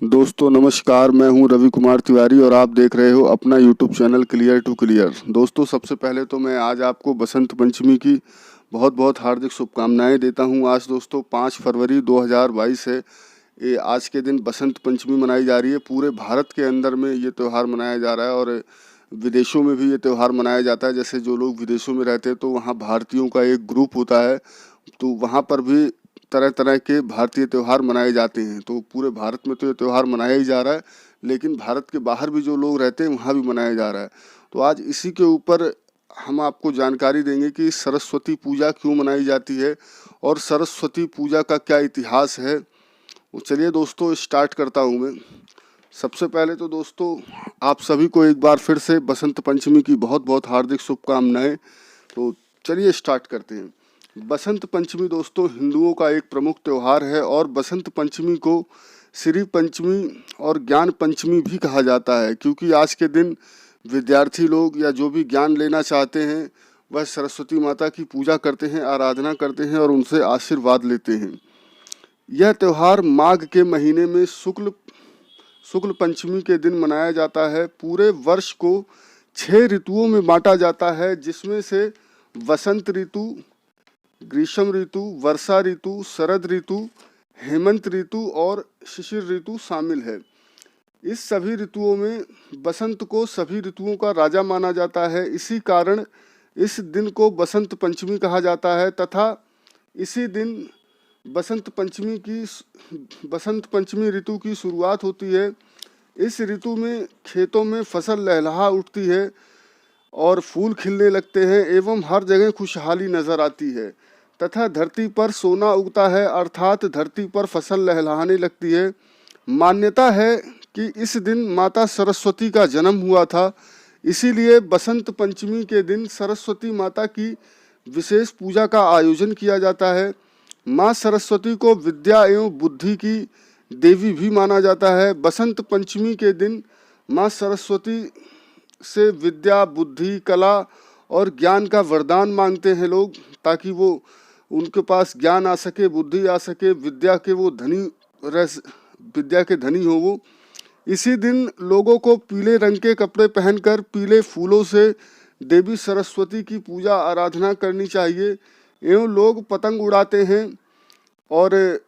दोस्तों नमस्कार, मैं हूं रवि कुमार तिवारी और आप देख रहे हो अपना YouTube channel clear to clear. दोस्तों सबसे पहले तो मैं आज आपको बसंत पंचमी की बहुत बहुत हार्दिक शुभकामनाएं देता हूं। आज दोस्तों 5 फरवरी 2022 है। ये आज के दिन बसंत पंचमी मनाई जा रही है। पूरे भारत के अंदर में ये त्यौहार मनाया जा रहा है और विदेशों में भी ये त्यौहार मनाया जाता है। जैसे जो लोग विदेशों में रहते हैं तो वहाँ भारतीयों का एक ग्रुप होता है, तो वहाँ पर भी तरह तरह के भारतीय त्यौहार मनाए जाते हैं। तो पूरे भारत में तो ये त्यौहार मनाया ही जा रहा है, लेकिन भारत के बाहर भी जो लोग रहते हैं वहाँ भी मनाया जा रहा है। तो आज इसी के ऊपर हम आपको जानकारी देंगे कि सरस्वती पूजा क्यों मनाई जाती है और सरस्वती पूजा का क्या इतिहास है। तो चलिए दोस्तों स्टार्ट करता हूँ मैं। सबसे पहले तो दोस्तों आप सभी को एक बार फिर से बसंत पंचमी की बहुत बहुत हार्दिक शुभकामनाएं। तो चलिए स्टार्ट करते हैं। बसंत पंचमी दोस्तों हिंदुओं का एक प्रमुख त्यौहार है और बसंत पंचमी को श्री पंचमी और ज्ञान पंचमी भी कहा जाता है, क्योंकि आज के दिन विद्यार्थी लोग या जो भी ज्ञान लेना चाहते हैं वह सरस्वती माता की पूजा करते हैं, आराधना करते हैं और उनसे आशीर्वाद लेते हैं। यह त्यौहार माघ के महीने में शुक्ल पंचमी के दिन मनाया जाता है। पूरे वर्ष को 6 ऋतुओं में बांटा जाता है, जिसमें से वसंत ऋतु, ग्रीष्म ऋतु, वर्षा ऋतु, शरद ऋतु, हेमंत ऋतु और शिशिर ऋतु शामिल है। इस सभी ऋतुओं में बसंत को सभी ऋतुओं का राजा माना जाता है। इसी कारण इस दिन को बसंत पंचमी कहा जाता है तथा इसी दिन बसंत पंचमी ऋतु की शुरुआत होती है। इस ऋतु में खेतों में फसल लहलहा उठती है और फूल खिलने लगते हैं एवं हर जगह खुशहाली नजर आती है तथा धरती पर सोना उगता है, अर्थात धरती पर फसल लहलहाने लगती है। मान्यता है कि इस दिन माता सरस्वती का जन्म हुआ था, इसीलिए बसंत पंचमी के दिन सरस्वती माता की विशेष पूजा का आयोजन किया जाता है। माँ सरस्वती को विद्या एवं बुद्धि की देवी भी माना जाता है। बसंत पंचमी के दिन माँ सरस्वती से विद्या, बुद्धि, कला और ज्ञान का वरदान मांगते हैं लोग, ताकि वो उनके पास ज्ञान आ सके, बुद्धि आ सके, विद्या के धनी हो वो। इसी दिन लोगों को पीले रंग के कपड़े पहनकर पीले फूलों से देवी सरस्वती की पूजा आराधना करनी चाहिए एवं लोग पतंग उड़ाते हैं और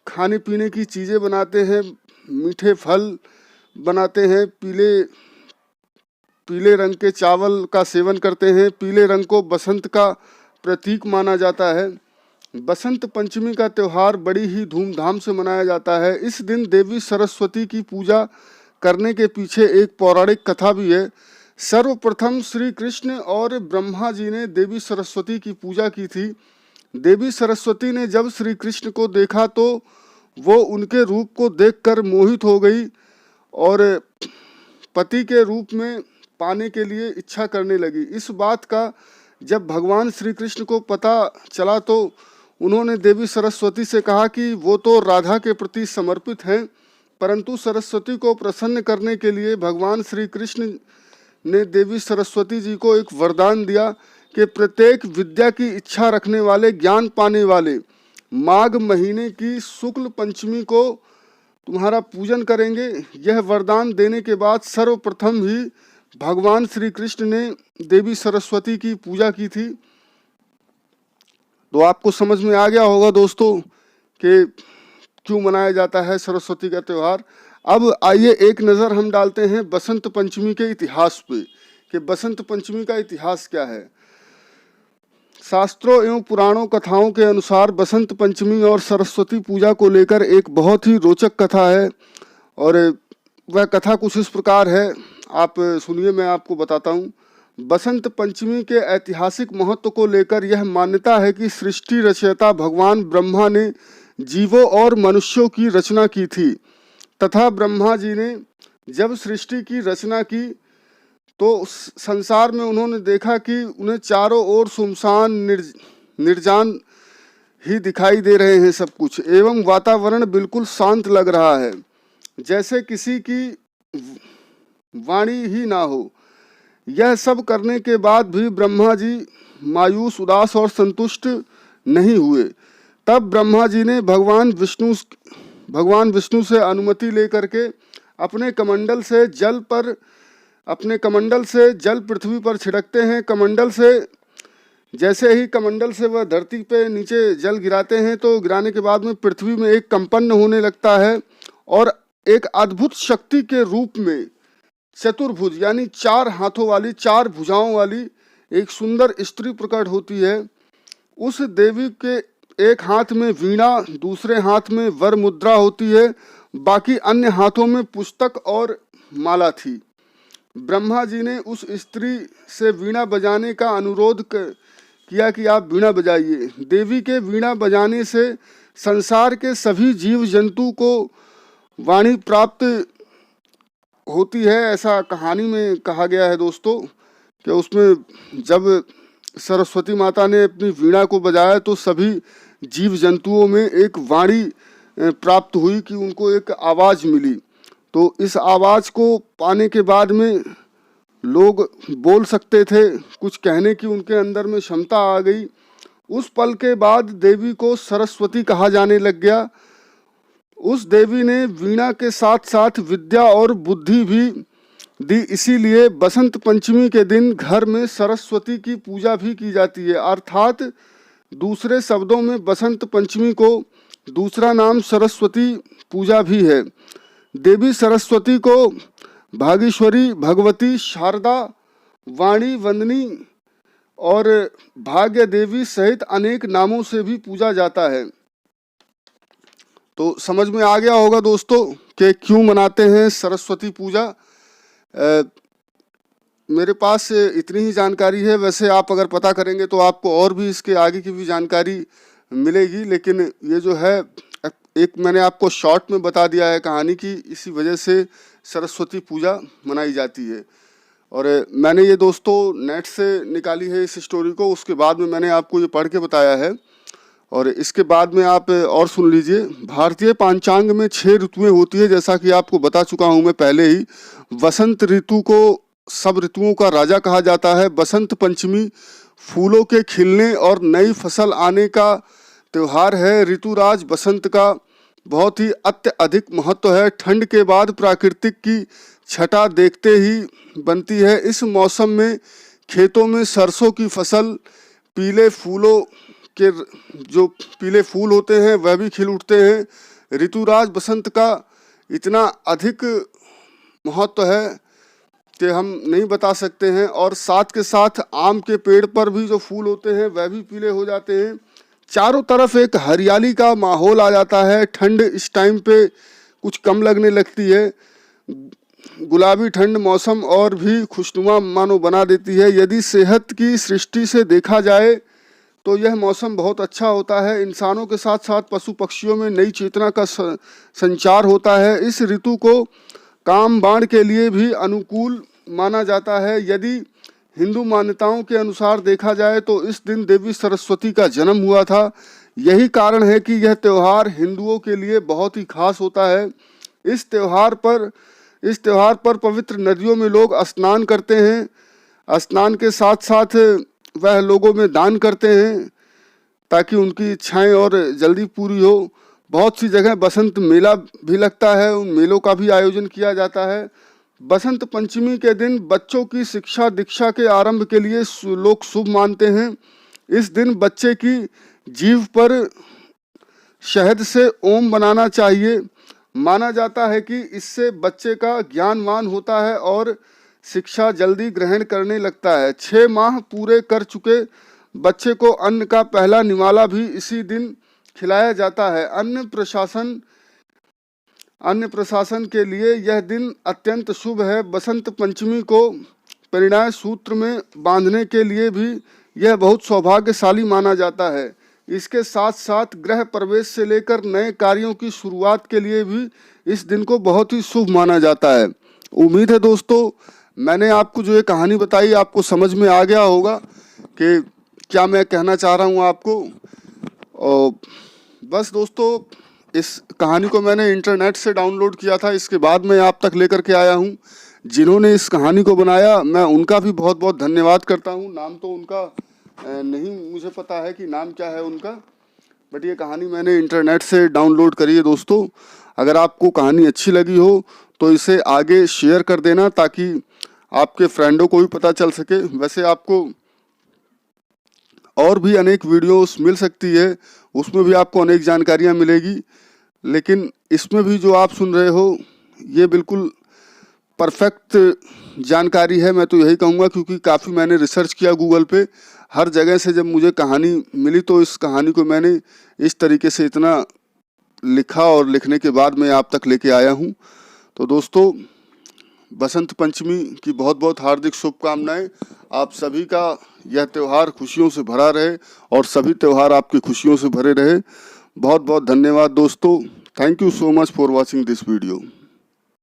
खाने पीने की चीज़ें बनाते हैं, मीठे फल बनाते हैं, पीले रंग के चावल का सेवन करते हैं। पीले रंग को बसंत का प्रतीक माना जाता है। बसंत पंचमी का त्यौहार बड़ी ही धूमधाम से मनाया जाता है। इस दिन देवी सरस्वती की पूजा करने के पीछे एक पौराणिक कथा भी है। सर्वप्रथम श्री कृष्ण और ब्रह्मा जी ने देवी सरस्वती की पूजा की थी। देवी सरस्वती ने जब श्री कृष्ण को देखा तो वो उनके रूप को देखकर मोहित हो गई और पति के रूप में पाने के लिए इच्छा करने लगी। इस बात का जब भगवान श्री कृष्ण को पता चला तो उन्होंने देवी सरस्वती से कहा कि वो तो राधा के प्रति समर्पित हैं, परंतु सरस्वती को प्रसन्न करने के लिए भगवान श्री कृष्ण ने देवी सरस्वती जी को एक वरदान दिया कि प्रत्येक विद्या की इच्छा रखने वाले, ज्ञान पाने वाले माघ महीने की शुक्ल पंचमी को तुम्हारा पूजन करेंगे। यह वरदान देने के बाद सर्वप्रथम ही भगवान श्री कृष्ण ने देवी सरस्वती की पूजा की थी। तो आपको समझ में आ गया होगा दोस्तों कि क्यों मनाया जाता है सरस्वती का त्यौहार। अब आइए एक नज़र हम डालते हैं बसंत पंचमी के इतिहास पे कि बसंत पंचमी का इतिहास क्या है। शास्त्रों एवं पुराणों कथाओं के अनुसार बसंत पंचमी और सरस्वती पूजा को लेकर एक बहुत ही रोचक कथा है और वह कथा कुछ इस प्रकार है, आप सुनिए, मैं आपको बताता हूँ। बसंत पंचमी के ऐतिहासिक महत्व को लेकर यह मान्यता है कि सृष्टि रचयिता भगवान ब्रह्मा ने जीवों और मनुष्यों की रचना की थी तथा ब्रह्मा जी ने जब सृष्टि की रचना की तो संसार में उन्होंने देखा कि उन्हें चारों ओर सुनसान निर्जान ही दिखाई दे रहे हैं सब कुछ, एवं वातावरण बिल्कुल शांत लग रहा है, जैसे किसी की वाणी ही ना हो। यह सब करने के बाद भी ब्रह्मा जी मायूस, उदास और संतुष्ट नहीं हुए। तब ब्रह्मा जी ने भगवान भगवान विष्णु से अनुमति लेकर के अपने कमंडल से जल पृथ्वी पर छिड़कते हैं। कमंडल से जैसे ही कमंडल से वह धरती पे नीचे जल गिराते हैं तो गिराने के बाद में पृथ्वी में एक कंपन होने लगता है और एक अद्भुत शक्ति के रूप में चतुर्भुज यानी 4 हाथों वाली, 4 भुजाओं वाली एक सुंदर स्त्री प्रकट होती है। उस देवी के एक हाथ में वीणा, दूसरे हाथ में वर मुद्रा होती है, बाकी अन्य हाथों में पुस्तक और माला थी। ब्रह्मा जी ने उस स्त्री से वीणा बजाने का अनुरोध किया कि आप वीणा बजाइए। देवी के वीणा बजाने से संसार के सभी जीव जंतु को वाणी प्राप्त होती है, ऐसा कहानी में कहा गया है दोस्तों। कि उसमें जब सरस्वती माता ने अपनी वीणा को बजाया तो सभी जीव जंतुओं में एक वाणी प्राप्त हुई कि उनको एक आवाज़ मिली। तो इस आवाज़ को पाने के बाद में लोग बोल सकते थे, कुछ कहने की उनके अंदर में क्षमता आ गई। उस पल के बाद देवी को सरस्वती कहा जाने लग गया। उस देवी ने वीणा के साथ साथ विद्या और बुद्धि भी दी, इसीलिए बसंत पंचमी के दिन घर में सरस्वती की पूजा भी की जाती है। अर्थात दूसरे शब्दों में बसंत पंचमी को दूसरा नाम सरस्वती पूजा भी है। देवी सरस्वती को भागीश्वरी, भगवती, शारदा, वाणी, वंदनी और भाग्य देवी सहित अनेक नामों से भी पूजा जाता है। तो समझ में आ गया होगा दोस्तों कि क्यों मनाते हैं सरस्वती पूजा। मेरे पास इतनी ही जानकारी है, वैसे आप अगर पता करेंगे तो आपको और भी इसके आगे की भी जानकारी मिलेगी, लेकिन ये जो है एक मैंने आपको शॉर्ट में बता दिया है कहानी की, इसी वजह से सरस्वती पूजा मनाई जाती है। और मैंने ये दोस्तों नेट से निकाली है इस स्टोरी को, उसके बाद में मैंने आपको ये पढ़ के बताया है। और इसके बाद में आप और सुन लीजिए। भारतीय पंचांग में 6 ऋतुएं होती है, जैसा कि आपको बता चुका हूँ मैं पहले ही। वसंत ऋतु को सब ऋतुओं का राजा कहा जाता है। बसंत पंचमी फूलों के खिलने और नई फसल आने का त्यौहार है। ऋतुराज बसंत का बहुत ही अत्यधिक महत्व है। ठंड के बाद प्राकृतिक की छटा देखते ही बनती है। इस मौसम में खेतों में सरसों की फसल, पीले फूलों के जो पीले फूल होते हैं वह भी खिल उठते हैं। ऋतुराज बसंत का इतना अधिक महत्व है कि हम नहीं बता सकते हैं। और साथ के साथ आम के पेड़ पर भी जो फूल होते हैं वह भी पीले हो जाते हैं। चारों तरफ एक हरियाली का माहौल आ जाता है। ठंड इस टाइम पे कुछ कम लगने लगती है। गुलाबी ठंड मौसम और भी खुशनुमा मानो बना देती है। यदि सेहत की सृष्टि से देखा जाए तो यह मौसम बहुत अच्छा होता है। इंसानों के साथ साथ पशु पक्षियों में नई चेतना का संचार होता है। इस ऋतु को काम बाण के लिए भी अनुकूल माना जाता है। यदि हिंदू मान्यताओं के अनुसार देखा जाए तो इस दिन देवी सरस्वती का जन्म हुआ था। यही कारण है कि यह त्यौहार हिंदुओं के लिए बहुत ही खास होता है। इस त्यौहार पर पवित्र नदियों में लोग स्नान करते हैं। स्नान के साथ साथ वह लोगों में दान करते हैं ताकि उनकी इच्छाएं और जल्दी पूरी हो। बहुत सी जगह बसंत मेला भी लगता है, उन मेलों का भी आयोजन किया जाता है। बसंत पंचमी के दिन बच्चों की शिक्षा दीक्षा के आरंभ के लिए लोग शुभ मानते हैं। इस दिन बच्चे की जीभ पर शहद से ओम बनाना चाहिए। माना जाता है कि इससे बच्चे का ज्ञानवान होता है और शिक्षा जल्दी ग्रहण करने लगता है। 6 माह पूरे कर चुके बच्चे को अन्न का पहला निवाला भी इसी दिन खिलाया जाता है। अन्य प्रशासन के लिए यह दिन अत्यंत शुभ है। बसंत पंचमी को परिणय सूत्र में बांधने के लिए भी यह बहुत सौभाग्यशाली माना जाता है। इसके साथ साथ गृह प्रवेश से लेकर नए कार्यों की शुरुआत के लिए भी इस दिन को बहुत ही शुभ माना जाता है। उम्मीद है दोस्तों मैंने आपको जो ये कहानी बताई आपको समझ में आ गया होगा कि क्या मैं कहना चाह रहा हूँ आपको। और बस दोस्तों इस कहानी को मैंने इंटरनेट से डाउनलोड किया था, इसके बाद मैं आप तक लेकर के आया हूँ। जिन्होंने इस कहानी को बनाया मैं उनका भी बहुत बहुत धन्यवाद करता हूँ। नाम तो उनका नहीं मुझे पता है कि नाम क्या है उनका, बट ये कहानी मैंने इंटरनेट से डाउनलोड करी है दोस्तों। अगर आपको कहानी अच्छी लगी हो तो इसे आगे शेयर कर देना ताकि आपके फ्रेंडों को भी पता चल सके। वैसे आपको और भी अनेक वीडियोस मिल सकती है, उसमें भी आपको अनेक जानकारियाँ मिलेगी, लेकिन इसमें भी जो आप सुन रहे हो ये बिल्कुल परफेक्ट जानकारी है, मैं तो यही कहूँगा, क्योंकि काफ़ी मैंने रिसर्च किया गूगल पे। हर जगह से जब मुझे कहानी मिली तो इस कहानी को मैंने इस तरीके से इतना लिखा और लिखने के बाद मैं आप तक लेके आया हूँ। तो दोस्तों, बसंत पंचमी की बहुत बहुत हार्दिक शुभकामनाएं। आप सभी का यह त्यौहार खुशियों से भरा रहे और सभी त्यौहार आपकी खुशियों से भरे रहे। बहुत बहुत धन्यवाद दोस्तों। Thank you so much for watching this video.